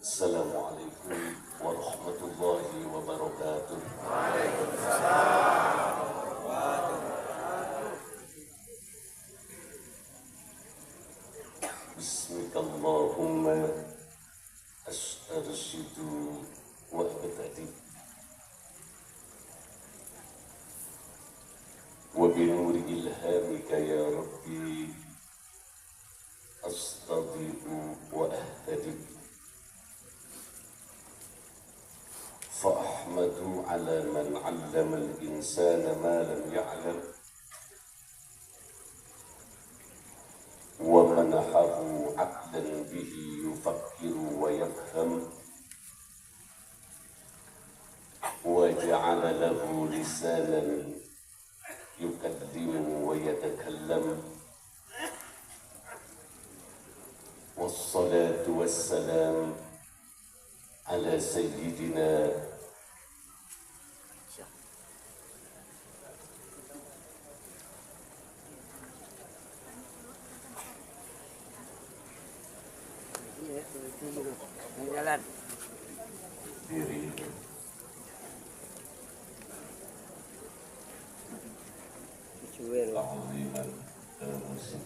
Assalamualaikum warahmatullahi wabarakatuh. Bismillahumma arsyidu wa abtadi wa binuri ilhamika ya Rabbi astadi'u wa ahtadi fa'ahmadu ala man 'allama al-insana ma lam ya'lam wa manahahu 'aqlan bihi yufakkiru wa yafham wa ja'ala lahu lisanan yukallimu wa yatakallam wassalatu wassalam ala sayyidina jalan diri cuel ta'ziman muslim.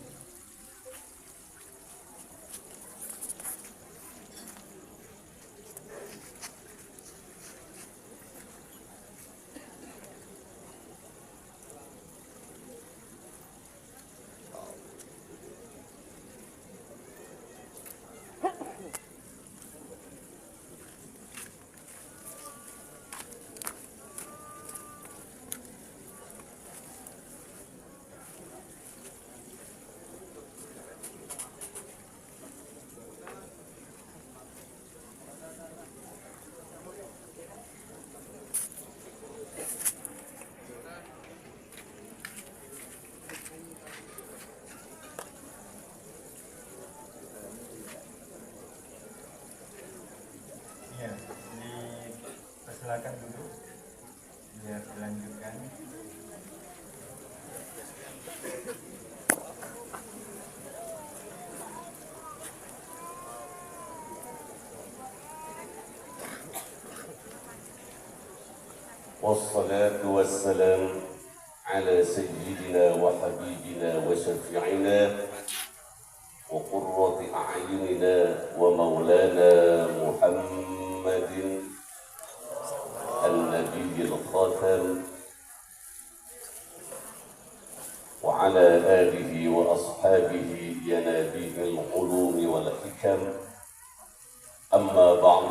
Ya, dipersilakan dulu biar dilanjutkan. والصلاة والسلام على سيدنا وحبيبنا وشفيعنا وقرة أعيننا ومولانا محمد النبي الخاتم وعلى آله وأصحابه ينابيع العلوم والحكم. أما بعد،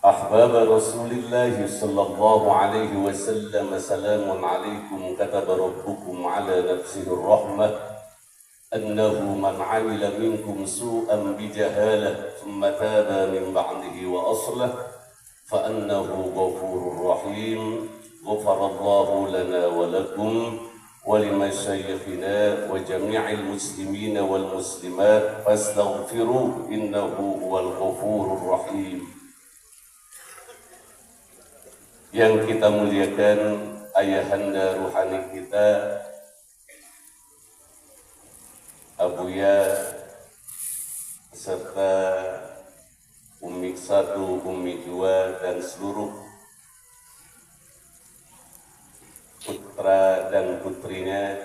أحباب رسول الله صلى الله عليه وسلم، سلام عليكم. كتب ربكم على نفسه الرحمة أنه من عمل منكم سوءا بجهالة ثم تاب من بعده وأصلح فأنه غفور رحيم. غفر الله لنا ولكم ولمشايخنا وجميع المسلمين والمسلمات فاستغفروه إنه هو الغفور الرحيم. Yang kita muliakan ayahanda ruhani kita, Abuya serta Umi 1, Umi 2 dan seluruh putra dan putrinya.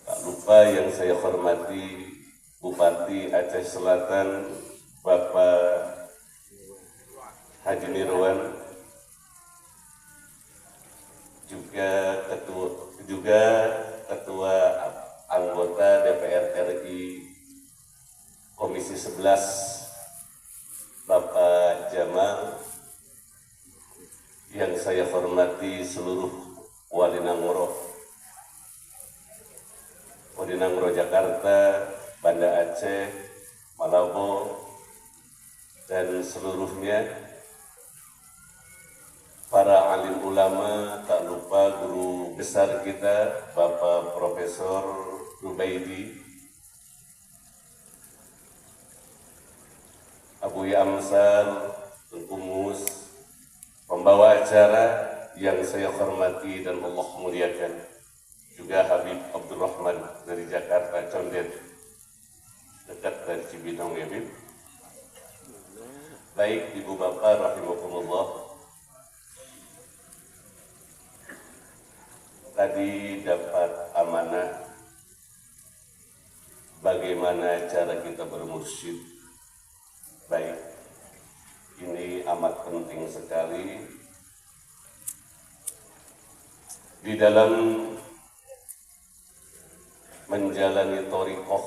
Tak lupa yang saya hormati Bupati Aceh Selatan Bapak Haji Nirwan, juga ketua anggota DPR RI Komisi 11 Bapak Jamal, yang saya hormati seluruh Wali Nangro Jakarta, Banda Aceh, Malabo, dan seluruhnya, para alim ulama, tak lupa guru besar kita Bapak Profesor Rubaidi, Abu Amsal, Umus, pembawa acara yang saya hormati dan Allah muliakan, juga Habib Abdurrahman dari Jakarta, Condet, dekat dari Cibinong Ebib. Baik Ibu Bapak rahimakumullah, tadi dapat amanah bagaimana cara kita bermursyid. Baik, ini amat penting sekali di dalam menjalani thariqah,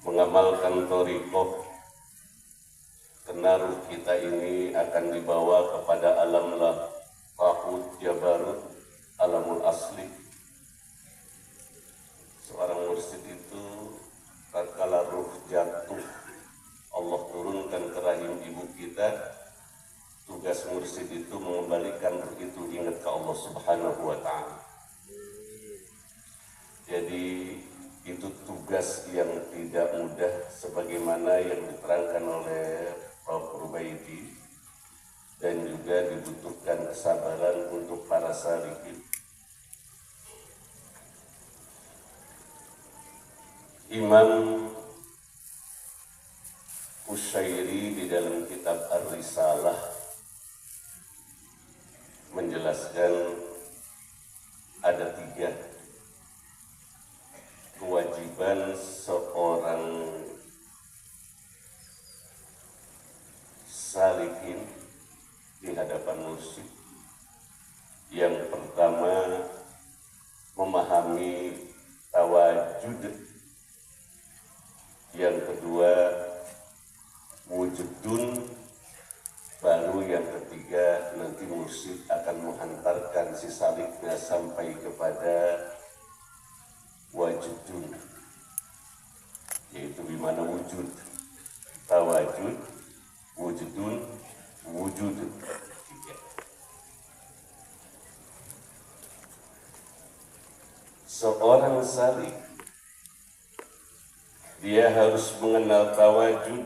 mengamalkan thariqah. Kenaruh kita ini akan dibawa kepada alam lahut jabarut, alamul asli. Seorang mursyid itu tatkala ruh jatuh, Allah turunkan ke rahim ibu kita. Tugas mursyid itu mengembalikan ruh itu ingat ke Allah Subhanahu wa Ta'ala. Jadi itu tugas yang tidak mudah, sebagaimana yang diterangkan oleh Prof. Rubaidi, dan juga dibutuhkan kesabaran untuk para salikin. Imam Qushairi di dalam kitab Ar-Risalah menjelaskan ada 3 kewajiban seorang salikin di hadapan mursyid. Yang pertama, memahami tawajud. Yang kedua, wujudun. Baru yang ketiga, nanti mursyid akan menghantarkan si saliknya sampai kepada wajudun, yaitu dimana wujud, tawajud, wujudun, wujud. Seorang salik, dia harus mengenal tawajud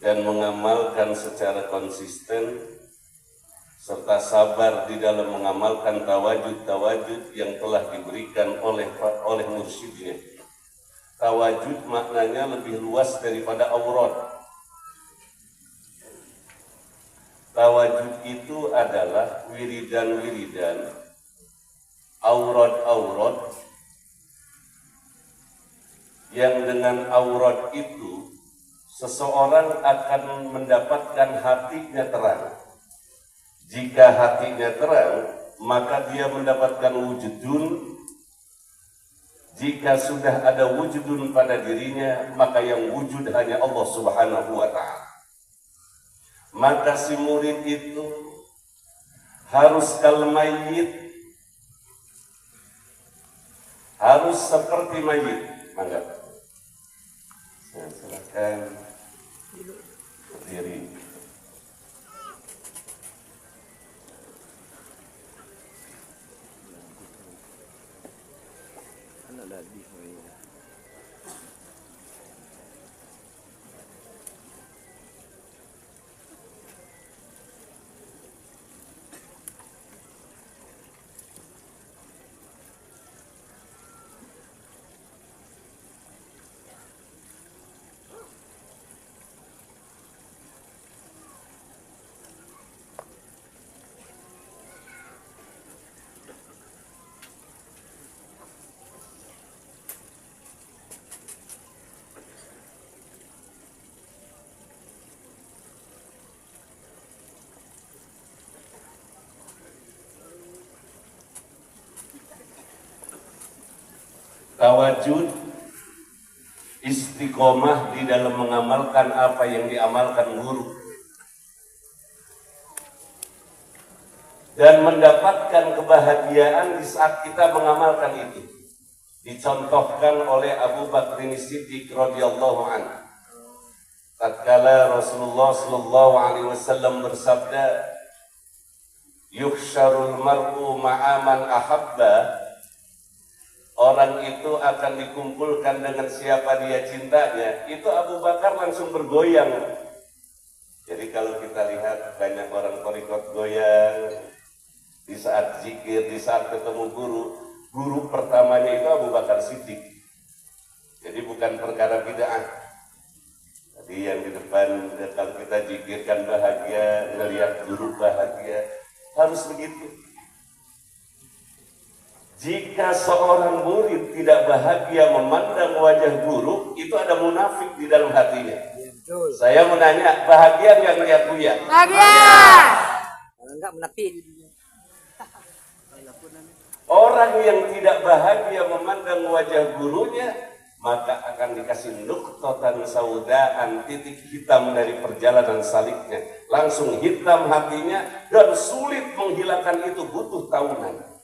dan mengamalkan secara konsisten, serta sabar di dalam mengamalkan tawajud yang telah diberikan oleh mursyidnya. Tawajud maknanya lebih luas daripada aurat. Tawajud itu adalah wiridan-wiridan, aurat-aurat, yang dengan aurat itu seseorang akan mendapatkan hatinya terang. Jika hatinya terang, maka dia mendapatkan wujudun. Jika sudah ada wujudun pada dirinya, maka yang wujud hanya Allah Subhanahu wa Ta'ala. Maka si murid itu harus kal mayyit, harus seperti mayit. Mangga, saya silakan berdiri. Tawajud, istiqomah di dalam mengamalkan apa yang diamalkan guru, dan mendapatkan kebahagiaan di saat kita mengamalkan itu. Dicontohkan oleh Abu Bakr Siddiq radhiyallahu anhu. Tatkala Rasulullah sallallahu alaihi wasallam bersabda, "Yuhsyarul mar'u ma'a man ahabba." Orang itu akan dikumpulkan dengan siapa dia cintanya. Itu Abu Bakar langsung bergoyang. Jadi kalau kita lihat banyak orang thariqat goyang di saat zikir, di saat ketemu guru pertamanya itu Abu Bakar Siddiq. Jadi bukan perkara bid'ah. Tadi yang di depan, kalau kita zikirkan bahagia, ngelihat guru bahagia, harus begitu. Jika seorang murid tidak bahagia memandang wajah guru, itu ada munafik di dalam hatinya. Saya mau nanya, bahagia nggak ngelihat Buya? Bahagia. Kalau enggak menafik. Orang yang tidak bahagia memandang wajah gurunya, maka akan dikasih nuqtatan saudaan, titik hitam dari perjalanan saliknya. Langsung hitam hatinya dan sulit menghilangkan itu, butuh tahunan.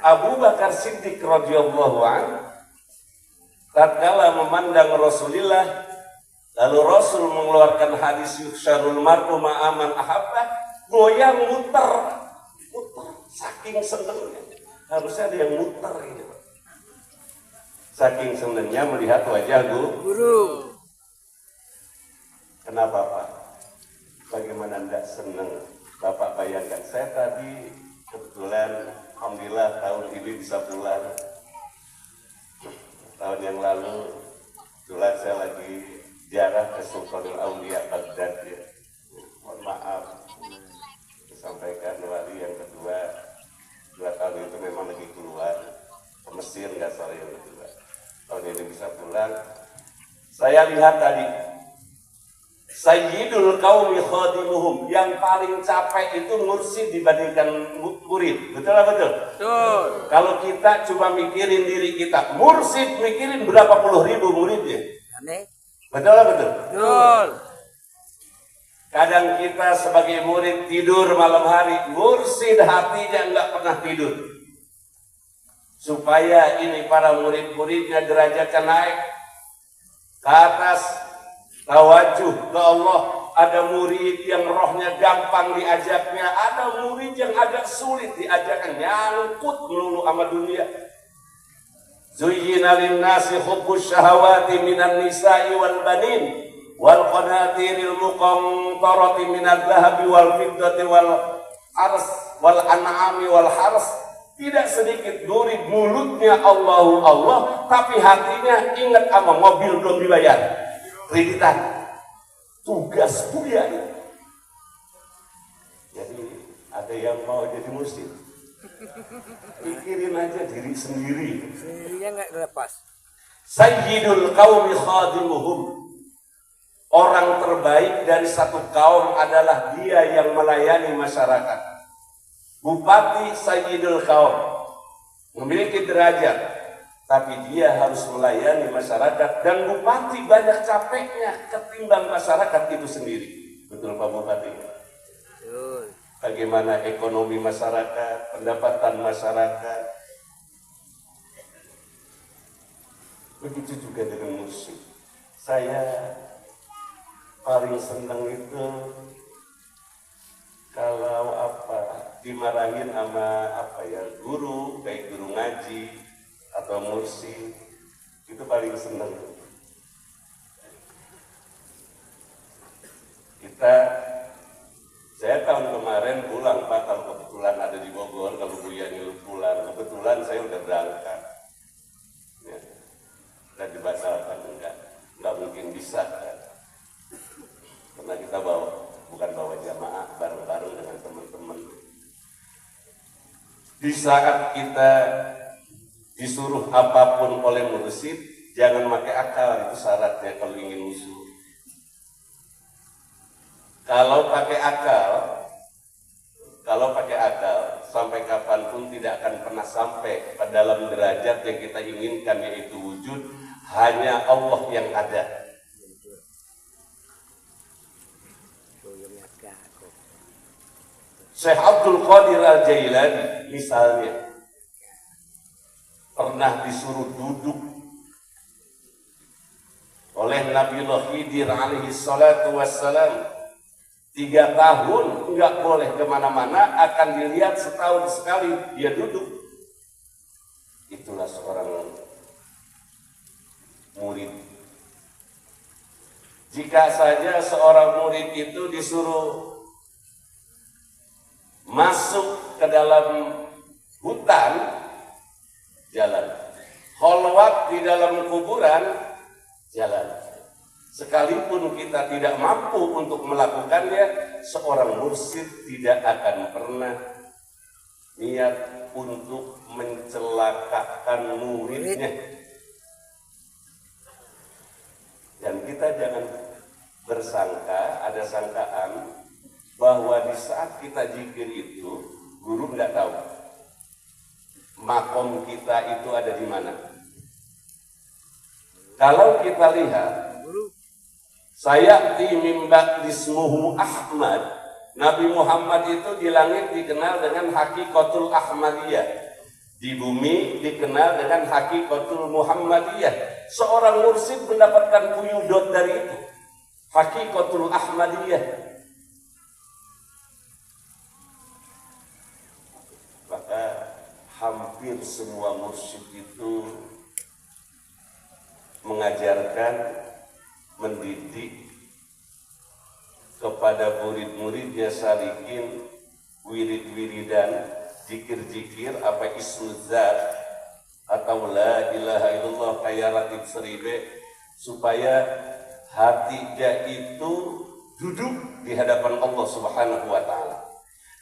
Abu Bakar Siddiq radhiyallahu anhu tatkala memandang Rasulullah, lalu Rasul mengeluarkan hadis yuhsyarul mar'u ma'aman ahabbah, goyang muter saking senengnya. Harusnya ada yang muter ini. Saking senengnya melihat wajah Guru. Kenapa Pak? Bagaimana tidak senang? Bapak bayangkan, saya tadi kebetulan alhamdulillah tahun ini bisa pulang. Tahun yang lalu kebetulan saya lagi ziarah ke Sultanul Aulia Baghdad ya. Mohon maaf disampaikan wali yang kedua, 2 tahun itu memang lagi keluar ke Mesir, nggak salah yang kedua. Tahun ini bisa pulang. Saya lihat tadi Sayyidul qaumi khadimuhum, yang paling capek itu mursyid dibandingkan murid. Betul lah betul? Betul. Kalau kita cuma mikirin diri kita, mursyid mikirin berapa puluh ribu muridnya. Aneh. Betul lah betul? Betul. Kadang kita sebagai murid tidur malam hari, mursyid hatinya nggak pernah tidur. Supaya ini para murid-muridnya derajatnya naik ke atas, tawajuh ke Allah. Ada murid yang rohnya gampang diajaknya, ada murid yang agak sulit diajaknya, nyangkut melulu sama dunia. Zuyyina lin-nasi hubbus syahawati minan nisa'i wal banin wal qanatiril muqantarati minadh dhahabi wal fiddati wal ars wal an'ami wal hars. Tidak sedikit murid mulutnya Allahu Allah, tapi hatinya ingat sama mobil belum dibayar, kreditan. Tugas Buya itu. Jadi ada yang mau jadi muslim, pikirin aja diri sendiri. Sendirinya nggak lepas. Sayyidul qaumi khadimuhum, orang terbaik dari satu kaum adalah dia yang melayani masyarakat. Bupati Sayyidul kaum memiliki derajat, tapi dia harus melayani masyarakat, dan bupati banyak capeknya ketimbang masyarakat itu sendiri. Betul Pak Bupati? Betul. Bagaimana ekonomi masyarakat, pendapatan masyarakat. Begitu juga dengan musik. Saya paling senang itu kalau dimarahin sama guru, baik guru ngaji atau mursi, itu paling senang. Saya tahun kemarin pulang Pak, kalau kebetulan ada di Bogor, kalau Buya nyuruh pulang, kebetulan saya udah berangkat. Ya, dan dibatalkan, enggak mungkin bisa kan? Karena kita bukan bawa jamaah bareng-bareng dengan teman-teman. Di saat kita disuruh apapun oleh mursyid, jangan pakai akal, itu syaratnya kalau ingin musuh. Kalau pakai akal, sampai kapanpun tidak akan pernah sampai pada dalam derajat yang kita inginkan, yaitu wujud. Hanya Allah yang ada. Syekh Abdul Qadir Al-Jailani misalnya pernah disuruh duduk oleh Nabiullah Khidir alaihi salatu wassalam 3 tahun, nggak boleh kemana-mana, akan dilihat setahun sekali dia duduk. Itulah seorang murid. Jika saja seorang murid itu disuruh masuk ke dalam hutan, jalan, kholwat di dalam kuburan, jalan. Sekalipun kita tidak mampu untuk melakukannya, seorang mursyid tidak akan pernah niat untuk mencelakakan muridnya. Dan kita jangan bersangka, ada sangkaan bahwa di saat kita zikir itu, guru nggak tahu makom kita itu ada di mana. Kalau kita lihat, saya mimba ismuhu Ahmad, Nabi Muhammad itu di langit dikenal dengan hakikatul Ahmadiyah, di bumi dikenal dengan hakikatul Muhammadiyah. Seorang mursyid mendapatkan quyudot dari itu, hakikatul Ahmadiyah. Maka hampir semua mursyid itu mengajarkan, mendidik kepada murid-muridnya salikin wirid-wiridan, zikir-zikir apa ismuzat atau la ilaha illallah kayak ratib seribe, supaya hatinya itu duduk di hadapan Allah Subhanahu wa taala.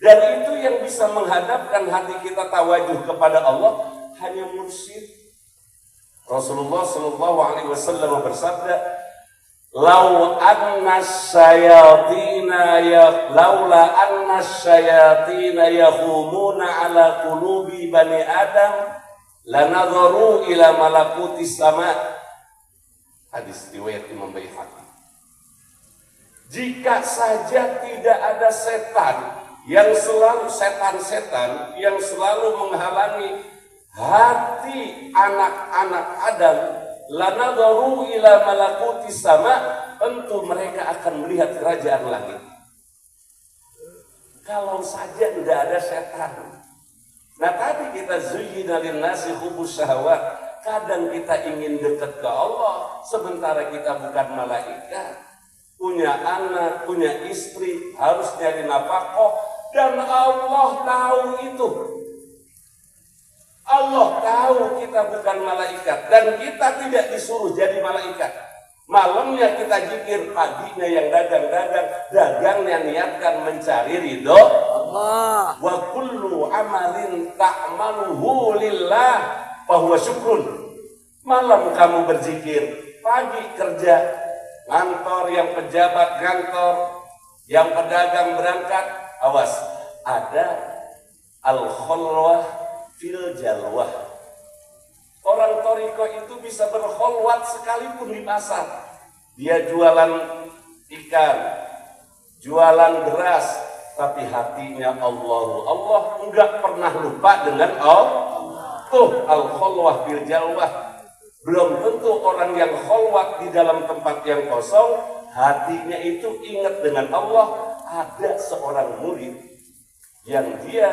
Dan itu yang bisa menghadapkan hati kita tawajuh kepada Allah hanya mursyid. Rasulullah sallallahu alaihi wasallam bersabda, "Lau anna syayatina laula anna syayatina yahumuna ala qulubi bani Adam lanadharu ila malakuti sama." Hadis riwayat Imam Baihaqi. Jika saja tidak ada setan yang selalu setan-setan yang selalu menghalangi hati anak-anak Adam, lanadharu ila malakuti sama, tentu mereka akan melihat kerajaan langit. Kalau saja tidak ada setan. Nah, tadi kita zuyyina linnasi hubbus syahawat. Kadang kita ingin dekat ke Allah, sementara kita bukan malaikat. Punya anak, punya istri, harus nyari nafkah, dan Allah tahu itu. Allah tahu kita bukan malaikat, dan kita tidak disuruh jadi malaikat. Malamnya kita zikir, paginya yang dagang-dagang, dagangnya niatkan mencari ridho Allah. Wa kullu amalin ta'maluhu lillah fahuwa syukrun. Malam kamu berzikir, pagi kerja, kantor yang pejabat kantor, yang pedagang berangkat, awas, ada al-khulwah fil jalwah. Orang toriko itu bisa berkholwat sekalipun di pasar. Dia jualan ikan, jualan beras, tapi hatinya Allah enggak pernah lupa dengan Allah. Tuh al-khulwah fil jalwah. Belum tentu orang yang kholwat di dalam tempat yang kosong, hatinya itu ingat dengan Allah. Ada seorang murid yang dia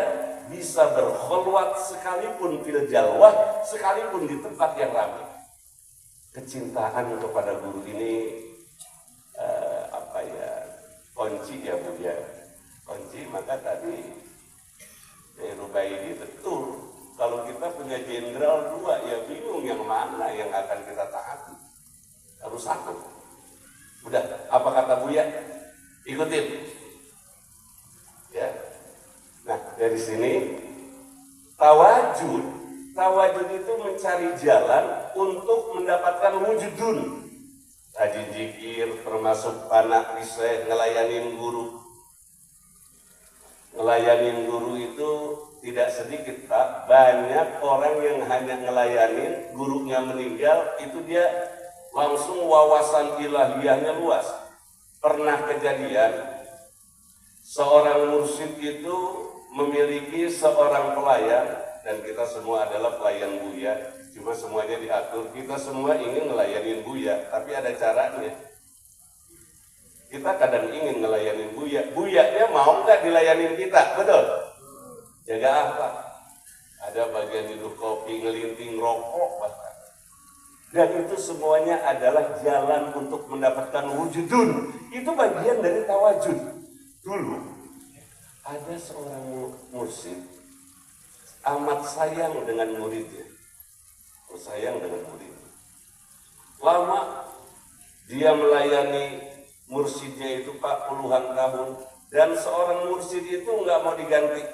bisa berkholwat sekalipun fil jalwah, sekalipun di tempat yang ramai. Kecintaan kepada guru ini kunci ya Bu ya. Kunci, maka tadi Rubaidi betul. Kalau kita punya jenderal dua, ya bingung yang mana yang akan kita taati. Harus satu. Udah, apa kata Buya? Ikutin. Ya. Nah, dari sini tawajud itu mencari jalan untuk mendapatkan wujudun. Rajin zikir, termasuk anak bisa ngelayanin guru. Ngelayanin guru itu tidak sedikit, Pak. Banyak orang yang hanya ngelayanin, gurunya meninggal, itu dia langsung wawasan ilahiyahnya luas. Pernah kejadian, seorang mursyid itu memiliki seorang pelayan, dan kita semua adalah pelayan Buya, cuma semuanya diatur. Kita semua ingin ngelayanin Buya, tapi ada caranya. Kita kadang ingin ngelayanin Buya, Buyanya mau nggak dilayanin kita, betul? Jaga apa? Ada bagian hidup kopi, ngelinting rokok bahkan. Dan itu semuanya adalah jalan untuk mendapatkan wujudun. Itu bagian dari tawajud. Dulu ada seorang mursyid amat sayang dengan muridnya. sayang dengan murid. Lama dia melayani mursyidnya itu Pak puluhan tahun, dan seorang mursyid itu nggak mau diganti,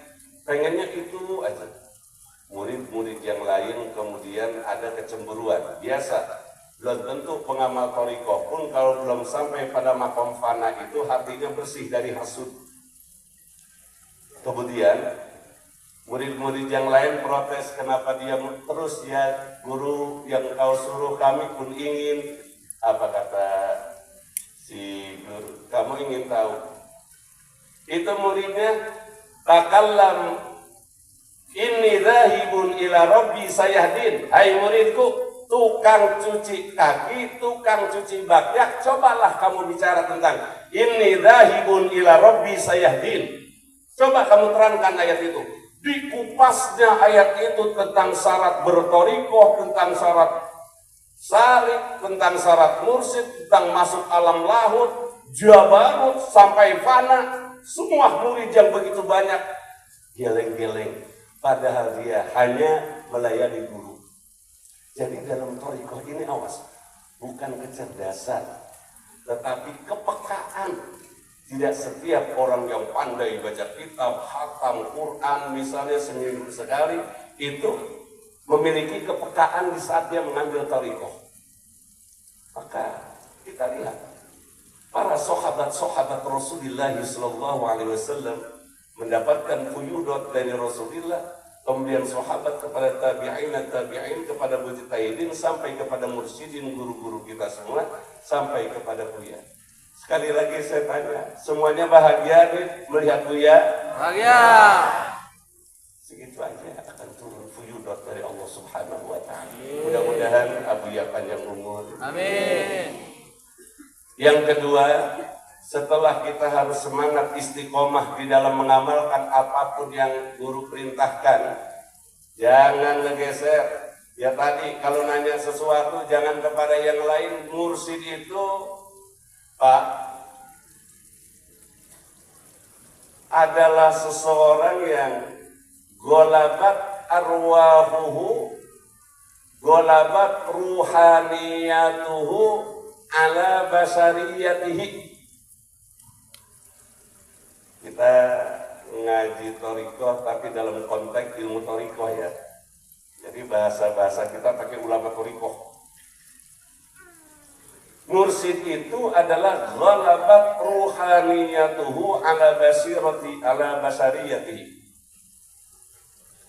pengennya itu aja. Murid-murid yang lain kemudian ada kecemburuan biasa. Belum tentu pengamal thariqah pun kalau belum sampai pada makom fana itu hatinya bersih dari hasud. Kemudian murid-murid yang lain protes, kenapa dia terus ya guru, yang kau suruh kami pun ingin. Apa kata si guru? Kamu ingin tahu? Itu muridnya, takallam inni dhahibun ila rabbi sayahdin. Hai muridku, tukang cuci kaki, tukang cuci bakyak, cobalah kamu bicara tentang inni dhahibun ila rabbi sayahdin. Coba kamu terangkan ayat itu. Dikupasnya ayat itu tentang syarat bertorikoh, tentang syarat syarif, tentang syarat mursyid, tentang masuk alam lahut, jabarut, sampai fana. Semua murid yang begitu banyak geleng-geleng, padahal dia hanya melayani guru. Jadi dalam torikoh ini awas, bukan kecerdasan, tetapi kepekaan. Tidak setiap orang yang pandai baca kitab, khatam Quran misalnya seminggu sekali, itu memiliki kepekaan di saat dia mengambil thariqah. Maka kita lihat para sahabat-sahabat Rasulullah SAW mendapatkan fuyudat dari Rasulullah, kemudian sahabat kepada tabi'in kepada mujtahidin, sampai kepada mursyidin, guru-guru kita semua, sampai kepada Buya. Sekali lagi saya tanya, semuanya bahagia nih melihat Buya? Bahagia. Segitu aja akan turun fuyudat dari Allah Subhanahu wa Ta'ala. Mudah-mudahan Buya panjang umur. Amin. Yang kedua, setelah kita harus semangat istiqomah di dalam mengamalkan apapun yang guru perintahkan, jangan ngegeser. Ya tadi kalau nanya sesuatu jangan kepada yang lain. Mursyid itu Pak adalah seseorang yang golabat arwahuhu, golabat ruhaniyatuhu ala basariyatihi. Kita ngaji thariqah tapi dalam konteks ilmu thariqah ya. Jadi bahasa-bahasa kita pakai ulama thariqah. Mursyid itu adalah ghalabat ruhaniyatuhu ala basariyatihi.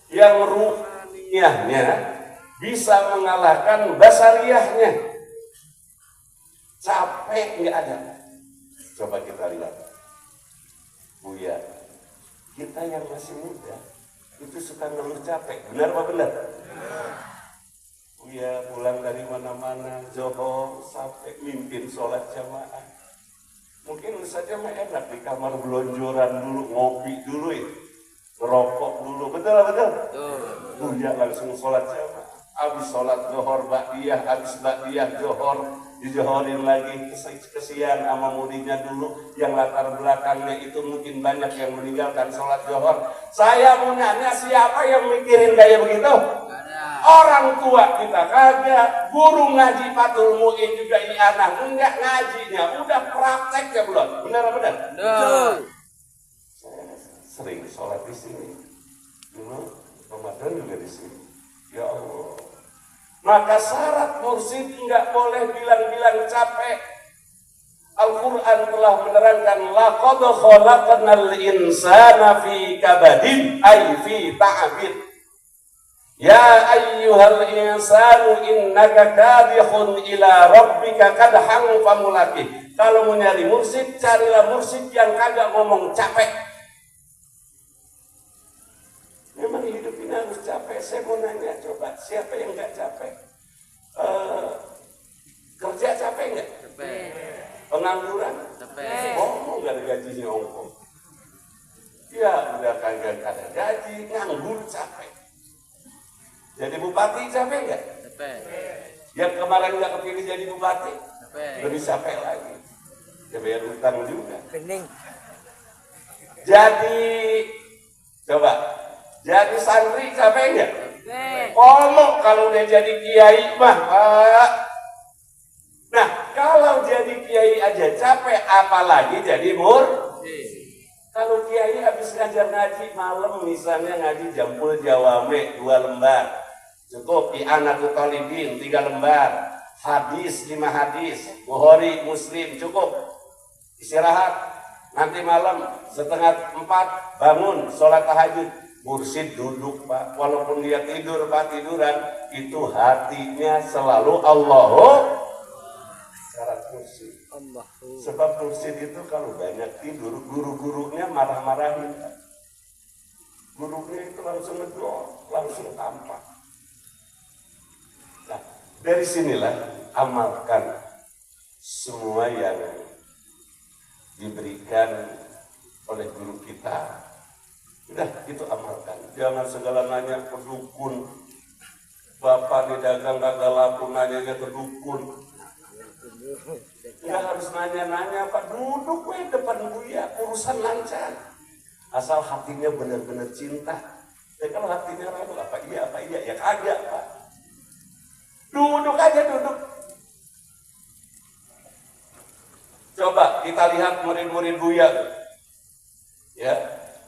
Yang ruhaniyahnya bisa mengalahkan basariyahnya. Capek nggak ada. Coba kita lihat. Buya, kita yang masih muda itu suka ngeluh capek. Benar apa benar? Buya pulang dari mana-mana, Johor sampai mimpin sholat jamaah. Mungkin saja mah enak di kamar belonjoran dulu, ngopi dulu ya, ngerokok dulu, betul. Buya langsung sholat jamaah. Habis sholat Johor ba'diyah, habis ba'diyah Johor, dijohorin lagi. Kesian sama muridnya dulu yang latar belakangnya itu mungkin banyak yang meninggalkan sholat Johor. Saya mau nanya, siapa yang mikirin kayak begitu? Orang tua kita kagak, guru ngaji Fathul Mu'in juga anak enggak ngajinya, udah praktek ya belum? Benar apa benar? Betul. Saya sering sholat di sini, dulu Ramadan juga di sini. Ya Allah. Maka syarat mursyid enggak boleh bilang-bilang capek. Al-Quran telah menerangkan laqad khalaqnal insana fi kabadin ay fi ta'abid. Ya ayyuhal insanu innaka kadihun ila rabbika kadhan famulaqih. Kalau mau nyari mursyid, carilah mursyid yang kagak ngomong capek. Memang hidup ini harus capek. Saya mau nanya, coba siapa yang nggak capek? Kerja capek nggak? Capek. Pengangguran? Capek. Oh, nggak ada gajinya ongkong. Ya udah kagak ada gaji, nganggur capek. Jadi bupati capek nggak? Capek. Yang kemarin nggak kepilih jadi bupati, Capek. lebih capek lagi. Ya bayar utang juga. Pening. Jadi, coba, jadi santri capek nggak? Kolok kalau udah jadi kiai mah, Pak. Nah, kalau jadi kiai aja capek, apalagi jadi kalau kiai habis ngajar ngaji malam misalnya ngaji Jampul Jawame 2 lembar. Cukup I'anatul Talibin 3 lembar. Hadis 5 hadis. Bukhari, Muslim cukup. Istirahat. Nanti malam 3:30 bangun sholat tahajud. Mursyid duduk, Pak. Walaupun dia tidur, Pak, tiduran, itu hatinya selalu Allahu syarat mursyid. Sebab mursyid itu kalau banyak tidur, guru-gurunya marah-marahin. Gurunya itu langsung ngedor, langsung tampak. Nah, dari sinilah amalkan semua yang diberikan oleh guru kita. Udah, itu amalkan. Jangan segala nanya ke dukun. Bapak di dagang kagak laku nanyanya ke dukun. Nggak harus nanya-nanya, Pak. Duduk we depan Buya, urusan lancar. Asal hatinya benar-benar cinta. Kalau hatinya ragu, apa iya, ya kagak, Pak. Duduk aja, duduk. Coba kita lihat murid-murid Buya. Ya,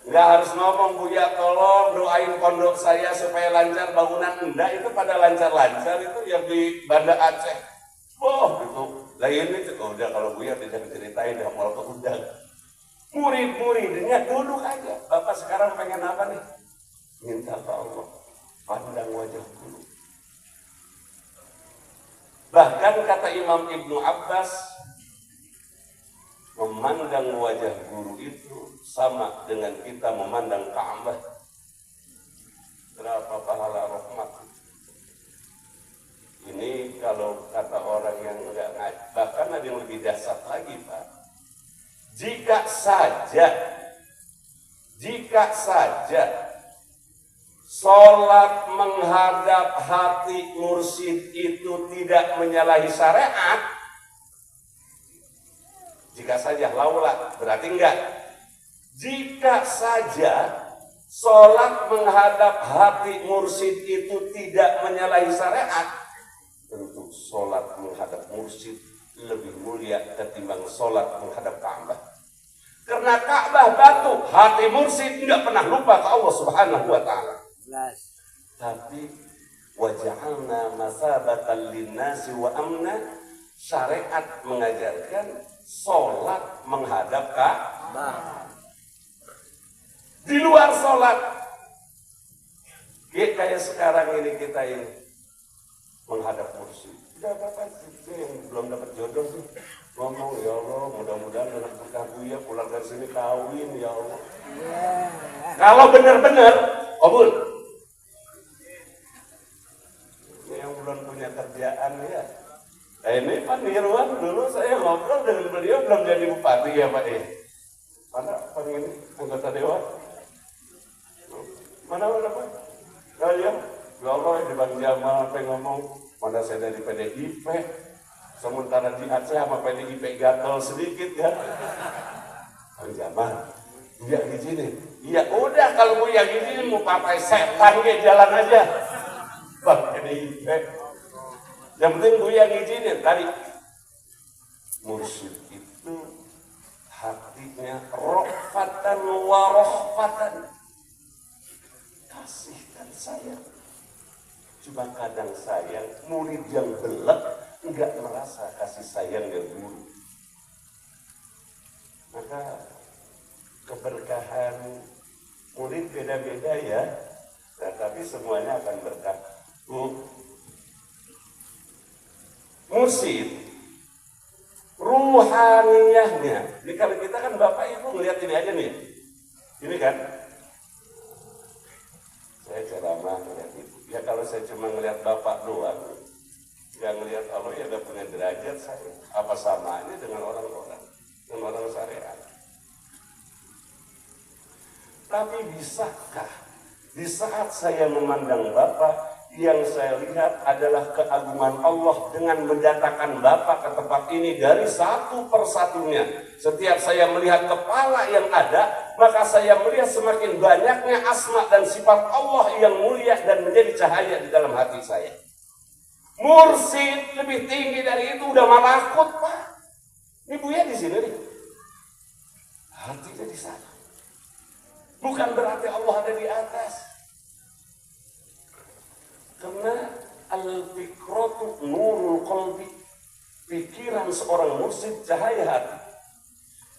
nggak harus ngomong, Buya tolong doain pondok saya supaya lancar bangunan. Enggak, itu pada lancar-lancar itu yang di Banda Aceh. Gitu. Lah ini udah kalau Buya tidak ceritain dah mau keundang. Murid-muridnya duduk aja. Bapak sekarang pengen apa nih? Minta ke Allah pandang wajah guru. Bahkan kata Imam Ibnu Abbas, memandang wajah guru itu sama dengan kita memandang Ka'bah. Berapa pahala rahmat. Ini kalau kata orang yang enggak ngaji, bahkan ada yang lebih dahsyat lagi, Pak. Jika saja sholat menghadap hati mursyid itu tidak menyalahi syariat, jika saja laula, berarti enggak. Jika saja sholat menghadap hati mursyid itu tidak menyalahi syariat, tentu sholat menghadap mursyid lebih mulia ketimbang sholat menghadap Ka'bah. Karena Ka'bah batu, hati mursyid tidak pernah lupa ke Allah Subhanahu wa Ta'ala. Tapi waja'alna masabatan linnasi wa amna, syariat mengajarkan sholat menghadap Ka'bah. Di luar sholat, kayak sekarang ini kita ini menghadap mursyid. Udah Bapak yang belum dapat jodoh sih ngomong, ya Allah mudah-mudahan dengan berkah Buya pulang dari sini kawin, ya Allah. Kalau benar-benar kabul. Ini yang belum punya kerjaan ya. Ini Pak Nirwan dulu saya ngobrol dengan beliau belum jadi bupati ya Pak. Mana Pak ini anggota dewan? Mana Pak? Ya Allah di Bang Jamal apa ngomong, mana saya dari PDIP, sementara di Aceh sama PDIP gatel sedikit kan. Bang Jamal, Buya gini. Ya udah kalau Buya gini mau pakai setan ke jalan aja. Bang PDIP. Yang penting Buya ngizinin tadi. Mursyid itu hatinya rohfatan wa rohfatan. Kasih dan sayang. Cuma kadang sayang, murid yang belak enggak merasa kasih sayang dari guru. Maka keberkahan murid beda-beda ya. Nah, tapi semuanya akan berkah. Mursyid ruhaniyahnya. Ini kalau kita kan Bapak Ibu melihat ini aja nih. Ini kan. Saya ceramah melihat itu. Ya kalau saya cuma ngelihat Bapak doang, yang ngelihat Allah ya udah punya derajat saya. Apa samanya dengan orang-orang, dengan orang syariat. Tapi bisakah di saat saya memandang Bapak, yang saya lihat adalah keagungan Allah dengan mendatangkan Bapak ke tempat ini dari satu persatunya. Setiap saya melihat kepala yang ada, maka saya melihat semakin banyaknya asma dan sifat Allah yang mulia dan menjadi cahaya di dalam hati saya. Mursid lebih tinggi dari itu udah malakut, Pak. Ini Buya di sini nih. Hatinya di sana. Bukan berarti Allah ada di atas. Karena al-fikratu nurul qalbi. Pikiran seorang mursid cahaya hati.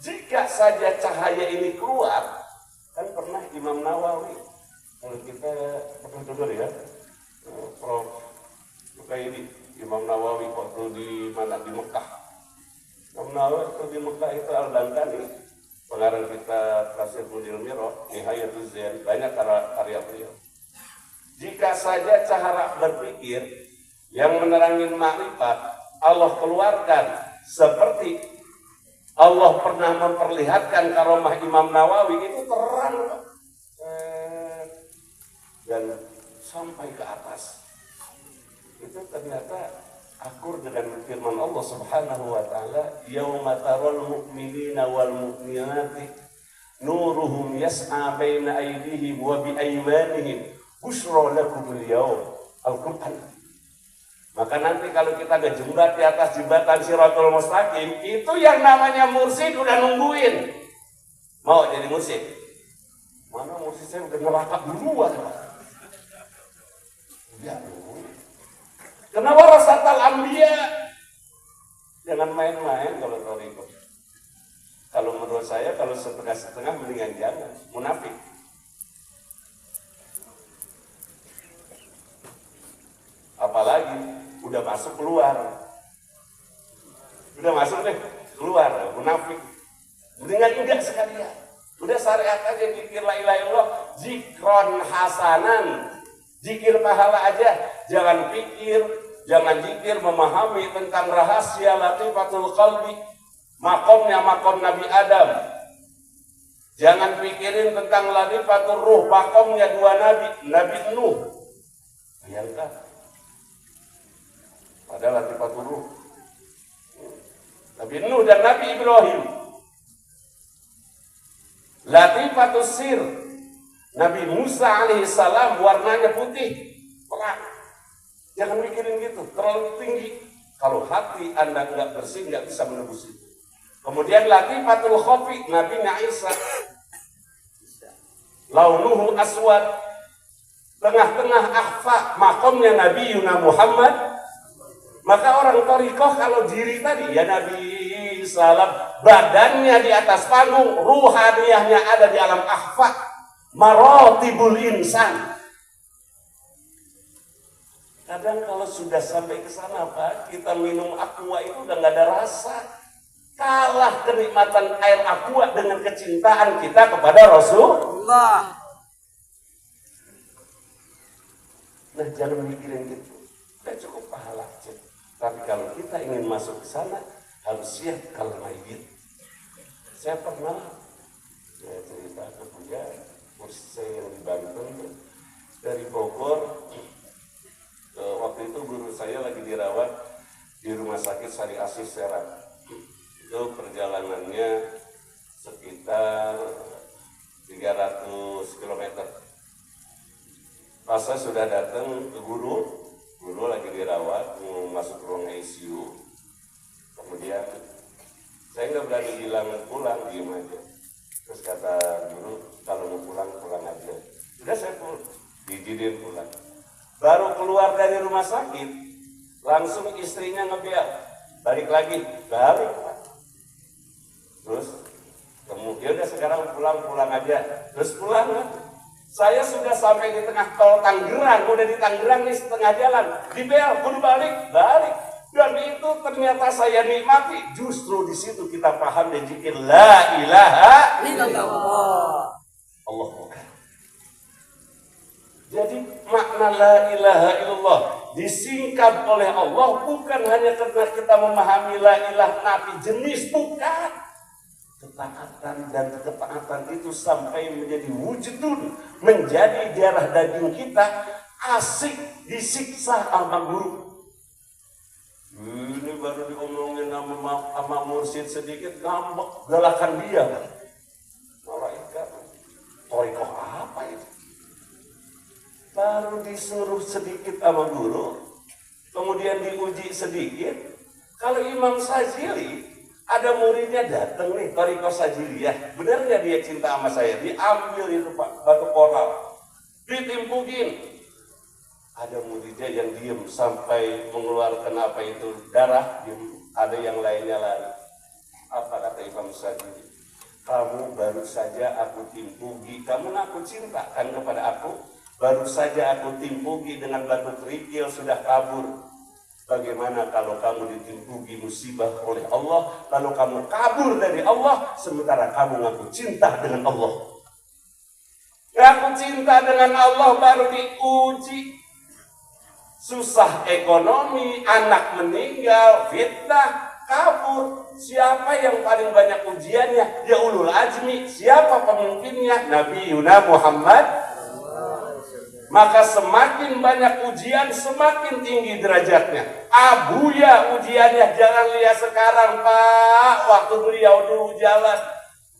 Jika saja cahaya ini keluar, kan pernah Imam Nawawi, kalau kita pernah dengar ya, Prof. Ini Imam Nawawi waktu di mana, di Mekah. Imam Nawawi waktu di Mekah itu Al-Bankani, pengarang kitab Tafsir Munil Miro, Nihayatul Zain, banyak karya beliau. Jika saja cara berpikir yang menerangi makrifat Allah keluarkan seperti Allah pernah memperlihatkan karomah Imam Nawawi, itu terang dan sampai ke atas. Itu ternyata akur dengan firman Allah Subhanahu wa taala, yauma taral mu'minina wal mu'minati nuruhum yas'a baina aydihim wa bi aymanihim busyra lakumul yaum. Al-Qur'an. Maka nanti kalau kita ngejembat di atas jembatan Shirathul Mustaqim, itu yang namanya mursyid udah nungguin. Mau jadi mursyid? Mana mursyid saya udah neraka duluan. Udah nungguin. Kenapa warasatal anbiya? Jangan main-main kalau thariqah. Kalau menurut saya, kalau setengah-setengah mendingan jangan. Munafik. Apalagi udah masuk keluar, udah masuk deh keluar, munafik. Mendingan enggak sekalian. Udah syariat aja, zikir la ilaha illallah, zikron hasanan, zikir pahala aja. Jangan pikir, jangan zikir memahami tentang rahasia latifatul qalbi, makomnya makom Nabi Adam. Jangan pikirin tentang latifatul ruh, makomnya dua nabi, Nabi Nuh. Bayangkan. Adalah latifatul ruh, Nabi Nuh dan Nabi Ibrahim. Latifatul sir, Nabi Musa alaihissalam warnanya putih, terang. Jangan mikirin gitu, terlalu tinggi. Kalau hati Anda nggak bersih, nggak bisa menembus itu. Kemudian latifatul khafi, Nabi Isa, launuhu aswad, tengah-tengah akhfa, makomnya Nabi Yuna Muhammad. Maka orang thariqah kalau diri tadi ya Nabi Salam, badannya di atas panggung, ruhaniyahnya ada di alam akhfa, marotibul insan. Kadang kalau sudah sampai ke sana, Pak, kita minum aqua itu udah nggak ada rasa. Kalah kenikmatan air aqua dengan kecintaan kita kepada Rasulullah. Nah, jangan mikirin gitu. Udah cukup pahala aja. Tapi kalau kita ingin masuk ke sana, harus siap kalau mayit. Saya pernah cerita ke Buya, kursi saya yang di Banten, dari Bogor. Waktu itu guru saya lagi dirawat di rumah sakit Sari Asih Serang. Itu perjalanannya sekitar 300 km. Pas saya sudah datang ke guru lagi dirawat, mau masuk ruang ICU. Kemudian saya nggak berani bilang pulang, diem aja. Terus kata guru, kalau mau pulang, pulang aja. Sudah saya pulang, diizinin pulang. Baru keluar dari rumah sakit, langsung istrinya ngebel, balik lagi, balik. Terus kemudian udah sekarang pulang aja. Terus pulang lah. Saya sudah sampai di tengah tol Tangerang, udah di Tangerang nih setengah jalan, di bel, kudu balik. Dan itu ternyata saya nikmati. Justru di situ kita paham dan zikir la ilaha illallah. Allah Akbar. Jadi makna la ilaha illallah disingkat oleh Allah bukan hanya karena kita memahami la ilaha nafi jenis, bukan. Ketaatan dan ketaatan itu sampai menjadi wujudun, menjadi darah daging kita, asik disiksa sama guru. Ini baru diomongin sama mursyid sedikit, ngambek, galakan dia. Malaikat disuruh sedikit sama guru, kemudian diuji sedikit. Kalau Imam Syadzili, ada muridnya datang nih, Thariqah Syadziliyah, benar nggak dia cinta sama saya? Diambil itu Pak, batu koral, ditimpugin. Ada muridnya yang diem sampai mengeluarkan apa itu darah, diem. Ada yang lainnya lari. Apa kata Imam Syadzili? Kamu baru saja aku timpugi, kamu ngaku cinta kan kepada aku? Baru saja aku timpugi dengan batu kerikil, sudah kabur. Bagaimana kalau kamu ditimpugi musibah oleh Allah, lalu kamu kabur dari Allah, sementara kamu ngaku cinta dengan Allah? Ngaku cinta dengan Allah baru diuji. Susah ekonomi, anak meninggal, fitnah, kabur. Siapa yang paling banyak ujiannya? Ya ulul azmi. Siapa pemimpinnya? Nabi Yuna Muhammad. Maka semakin banyak ujian, semakin tinggi derajatnya. Abuya ujiannya, jangan lihat sekarang Pak, waktu beliau dulu jalan.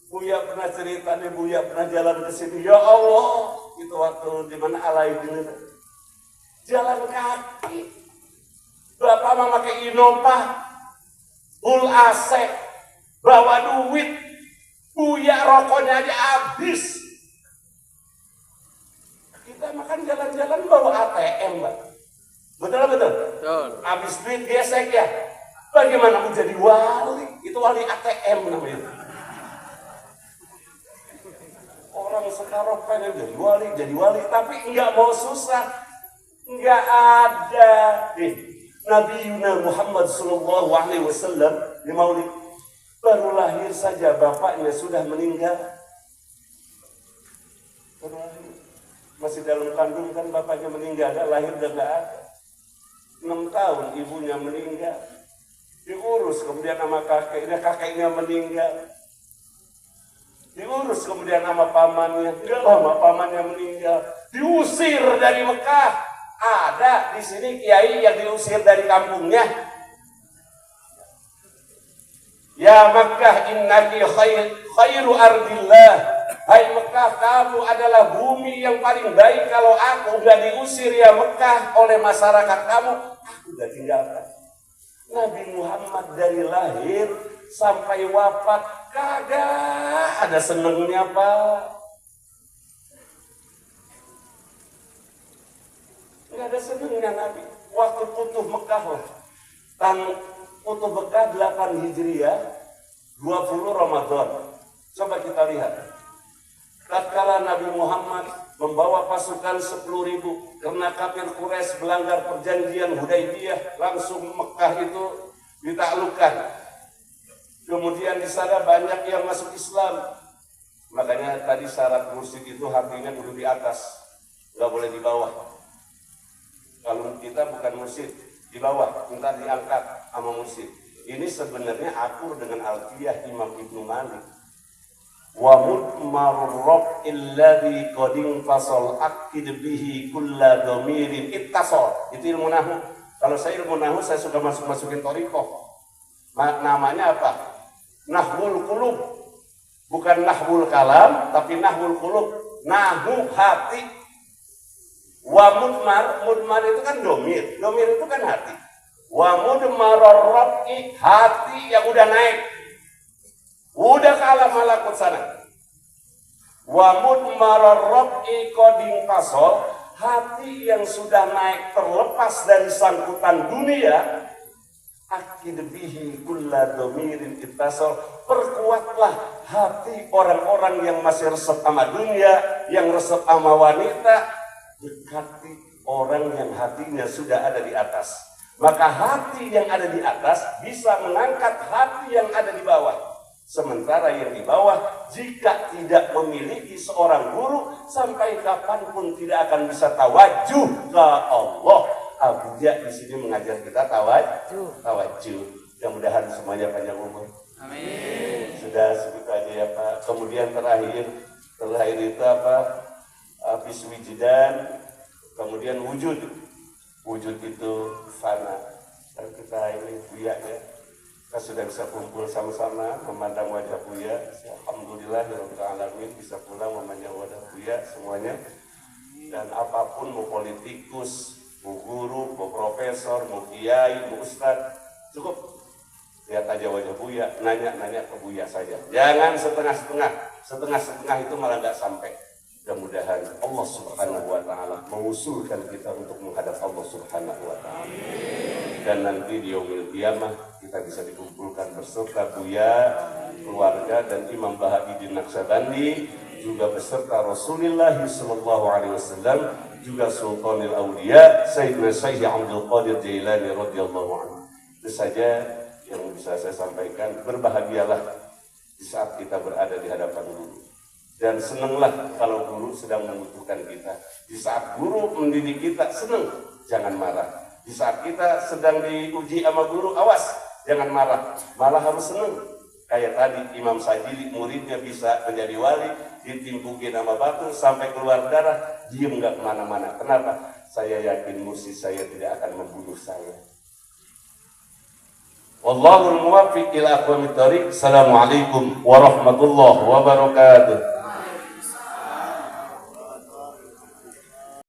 Buya pernah cerita nih, Buya pernah jalan ke sini. Ya Allah, itu waktu di mana Alaidin itu. Jalan kaki. Bapak mama pakai Innova, full AC, bawa duit, Buya rokoknya aja habis. Kita makan jalan-jalan bawa ATM, Mbak. Betul? Betul. Habis duit gesek ya. Bagaimana mau jadi wali? Itu wali ATM namanya. Orang sekarang pengen jadi wali, tapi enggak mau susah. Enggak ada. Nabi Yuna Muhammad sallallahu alaihi wasallam di Maulid baru lahir saja bapaknya sudah meninggal. Masih dalam kandung kan bapaknya meninggal, lahir dan enggak ada. 6 tahun ibunya meninggal. Diurus kemudian sama kakeknya meninggal. Diurus kemudian sama pamannya, enggak lama pamannya meninggal. Diusir dari Mekah. Ada di sini kiai yang diusir dari kampungnya. Ya Makkah innaki khairu ardillah. Hai Mekah, kamu adalah bumi yang paling baik. Kalau aku udah diusir ya Mekah oleh masyarakat kamu, aku udah tinggalkan. Nabi Muhammad dari lahir sampai wafat kagak ada senengnya Pak. Nggak ada senangnya Nabi. Waktu Futuh Mekah loh. Futuh Mekah 8 Hijriah, 20 Ramadan. Coba kita lihat. Tatkala Nabi Muhammad membawa pasukan 10.000 karena kafir Quraisy melanggar perjanjian Hudaybiyah, langsung Mekah itu ditaklukkan. Kemudian di sana banyak yang masuk Islam. Makanya tadi syarat mursyid itu hatinya dulu di atas, nggak boleh di bawah. Kalau kita bukan mursyid, di bawah, entar diangkat sama mursyid. Ini sebenarnya akur dengan Alfiyah Imam Ibnu Malik. Wa mudmarur rab illadhi qadin fasal akid bihi kulla dhamirin ittasal. Itu ilmu nahwu. Kalau saya ilmu nahwu saya suka masukin thariqah. Namanya apa? Nahwul qulub. Bukan nahwul kalam, tapi nahwul qulub. Nahwu hati. Wa mudmar itu kan domir itu kan hati. Wa mudmarur rab'i, hati yang udah naik, udah ke alam malakut sana. Wa mudmarur rab'i qadin fasal, hati yang sudah naik terlepas dari sangkutan dunia. Akid bihi kulla dhamirin ittasal, perkuatlah hati orang-orang yang masih resep sama dunia, yang resep sama wanita. Dekati orang yang hatinya sudah ada di atas. Maka hati yang ada di atas bisa mengangkat hati yang ada di bawah. Sementara yang di bawah jika tidak memiliki seorang guru, sampai kapanpun tidak akan bisa tawajuh ke Allah. Abu Ja di sini mengajar kita tawajuh. Mudah-mudahan semuanya panjang umur. Amin. Sudah sebut aja ya Pak. Kemudian terakhir itu apa? Habis wijidan, kemudian wujud itu fana. Dan kita ini Buya ya, kita sudah bisa kumpul sama-sama memandang wajah Buya. Alhamdulillah, alamin bisa pulang memandang wajah Buya semuanya. dan apapun, mau politikus, mau guru, mau profesor, mau kiai, mau ustadz, cukup lihat aja wajah Buya, nanya ke Buya saja. Jangan setengah itu malah nggak sampai. Mudah-mudahan Allah Subhanahu wa Ta'ala mengusulkan kita untuk menghadap Allah Subhanahu wa Ta'ala. Dan nanti di yaumil qiyamah kita bisa dikumpulkan beserta Buya, keluarga, dan Imam Bahauddin Naqsyabandi, juga beserta Rasulullah sallallahu alaihi wasallam, juga Sultanul Auliya Sayyidina Syekh Abdul Qadir Jailani radhiyallahu anhu. Itu saja yang bisa saya sampaikan. Berbahagialah di saat kita berada di hadapan guru. Dan senanglah kalau guru sedang membutuhkan kita. Di saat guru mendidik kita, senang, jangan marah. Di saat kita sedang diuji sama guru, awas, jangan marah. Malah harus senang. Kayak tadi Imam Sajili, muridnya bisa menjadi wali, ditimpukin sama batu sampai keluar darah, diem nggak kemana-mana. Kenapa? Saya yakin mursyid saya tidak akan membunuh saya. Wallahul muwaffiq ila aqwamit thoriq. Assalamualaikum warahmatullahi wabarakatuh.